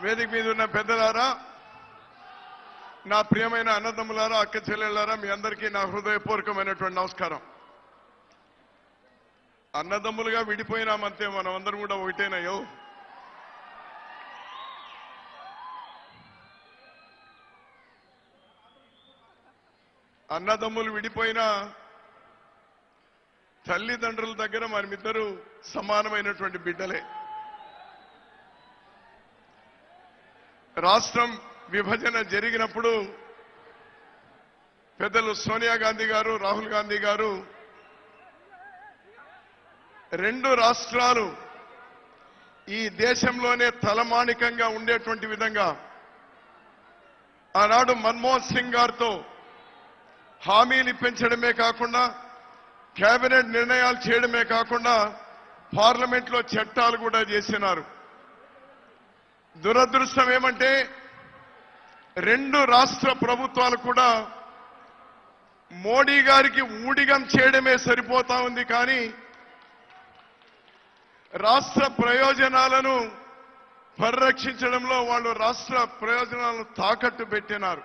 వేదిక మీద ఉన్న పెద్దలారా, నా ప్రియమైన అన్నదమ్ములారా, అక్క చెల్లెళ్ళారా, మీ అందరికీ నా హృదయపూర్వకమైనటువంటి నమస్కారం. అన్నదమ్ములుగా విడిపోయినామంతే, మనం అందరం కూడా ఒకటేనయ్యో. అన్నదమ్ములు విడిపోయినా తల్లిదండ్రుల దగ్గర మనమిద్దరూ సమానమైనటువంటి బిడ్డలే. రాష్ట్రం విభజన జరిగినప్పుడు పెద్దలు సోనియా గాంధీ గారు, రాహుల్ గాంధీ గారు రెండు రాష్ట్రాలు ఈ దేశంలోనే తలమానికంగా ఉండేటువంటి విధంగా ఆనాడు మన్మోహన్ సింగ్ గారితో హామీలు ఇప్పించడమే కాకుండా, కేబినెట్ నిర్ణయాలు చేయడమే కాకుండా పార్లమెంట్లో చట్టాలు కూడా చేసినారు. దురదృష్టం ఏమంటే రెండు రాష్ట్ర ప్రభుత్వాలు కూడా మోడీ గారికి ఊడిగం చేయడమే సరిపోతా ఉంది, కానీ రాష్ట్ర ప్రయోజనాలను పరిరక్షించడంలో వాళ్ళు రాష్ట్ర ప్రయోజనాలను తాకట్టు పెట్టినారు.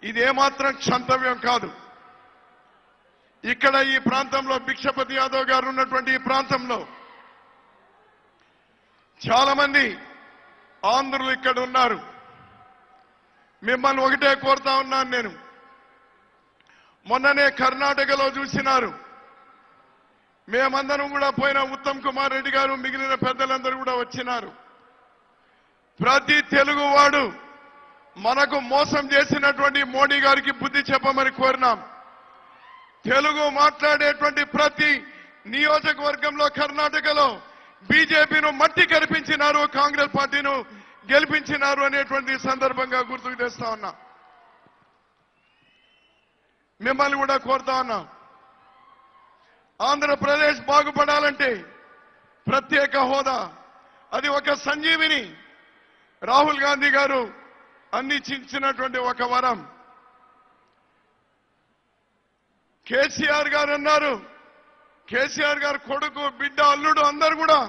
ఇదేమాత్రం క్షంతవ్యం కాదు. ఇక్కడ ఈ ప్రాంతంలో భిక్షపతి యాదవ్ గారు ఉన్నటువంటి ఈ ప్రాంతంలో చాలా మంది ఆంధ్రులు ఇక్కడ ఉన్నారు. మిమ్మల్ని ఒకటే కోరుతా ఉన్నాను నేను. మొన్ననే కర్ణాటకలో చూసినారు. మేమందరం కూడా పోయిన ఉత్తమ్ కుమార్ రెడ్డి గారు, మిగిలిన పెద్దలందరూ కూడా వచ్చినారు. ప్రతి తెలుగువాడు మనకు మోసం చేసినటువంటి మోడీ గారికి బుద్ధి చెప్పమని కోరినాం. తెలుగు మాట్లాడేటువంటి ప్రతి నియోజకవర్గంలో కర్ణాటకలో బీజేపీను మట్టి కనిపించినారు, కాంగ్రెస్ పార్టీను గెలిపించినారు అనేటువంటి సందర్భంగా గుర్తుకు తెస్తా ఉన్నా. మిమ్మల్ని కూడా కోరుతా ఉన్నా, ఆంధ్రప్రదేశ్ బాగుపడాలంటే ప్రత్యేక హోదా అది ఒక సంజీవిని. రాహుల్ గాంధీ గారు అందించినటువంటి ఒక వరం. కేసీఆర్ గారు అన్నారు, కేసీఆర్ గారు కొడుకు, బిడ్డ, అల్లుడు అందరూ కూడా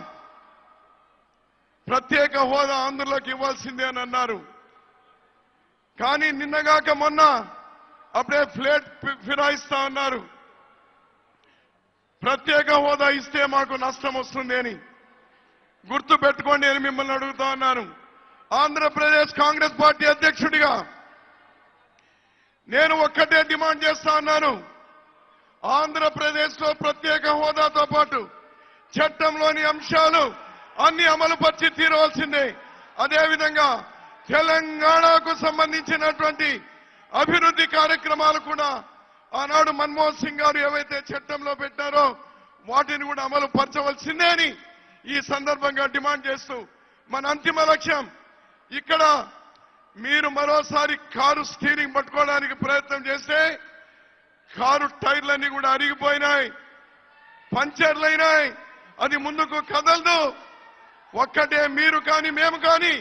ప్రత్యేక హోదా ఆంధ్రులకు ఇవ్వాల్సిందే అని అన్నారు. కానీ నిన్నగాక మొన్న అప్పుడే ఫ్లేట్ ఫిరాయిస్తా ఉన్నారు. ప్రత్యేక హోదా ఇస్తే మాకు నష్టం వస్తుంది అని. గుర్తు పెట్టుకోండి అని మిమ్మల్ని అడుగుతా ఉన్నాను. ఆంధ్రప్రదేశ్ కాంగ్రెస్ పార్టీ అధ్యక్షుడిగా నేను ఒక్కటే డిమాండ్ చేస్తా ఉన్నాను. ఆంధ్రప్రదేశ్ లో ప్రత్యేక హోదాతో పాటు చట్టంలోని అంశాలు అన్ని అమలు పరిచి తీరవలసిందే. అదేవిధంగా తెలంగాణకు సంబంధించినటువంటి అభివృద్ధి కార్యక్రమాలు కూడా ఆనాడు మన్మోహన్ సింగ్ గారు ఏవైతే చట్టంలో పెట్టారో వాటిని కూడా అమలు పరచవలసిందే అని ఈ సందర్భంగా డిమాండ్ చేస్తూ, మన అంతిమ లక్ష్యం ఇక్కడ మీరు మరోసారి కారు స్టీరింగ్ పట్టుకోవడానికి ప్రయత్నం చేస్తే కారు టైర్లన్నీ కూడా అరిగిపోయినాయి, పంచర్లైనాయి, అది ముందుకు కదలదు. ఒక్కటే మీరు కానీ మేము కానీ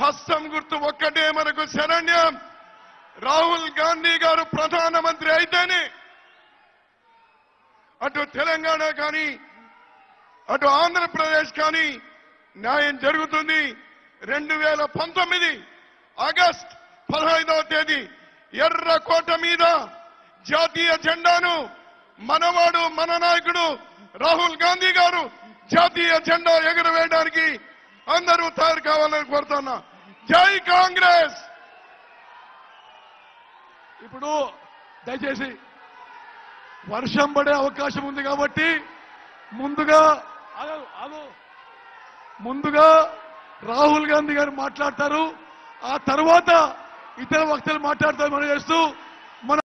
హస్తం గుర్తు ఒక్కటే మనకు శరణ్యం. రాహుల్ గాంధీ గారు ప్రధానమంత్రి అయితేనే అటు తెలంగాణ కానీ అటు ఆంధ్రప్రదేశ్ కానీ న్యాయం జరుగుతుంది. 2019 ఆగస్టు 15వ తేదీ ఎర్రకోట మీద జాతీయ జెండాను మనవాడు, మన నాయకుడు రాహుల్ గాంధీ గారు జాతీయ జెండా ఎగురవేయడానికి అందరూ తయారు కావాలని కోరుతున్నా. జై కాంగ్రెస్. ఇప్పుడు దయచేసి వర్షం పడే అవకాశం ఉంది కాబట్టి ముందుగా రాహుల్ గాంధీ గారు మాట్లాడతారు, ఆ తర్వాత ఇతర వక్తలు మాట్లాడతారు మనం చేస్తూ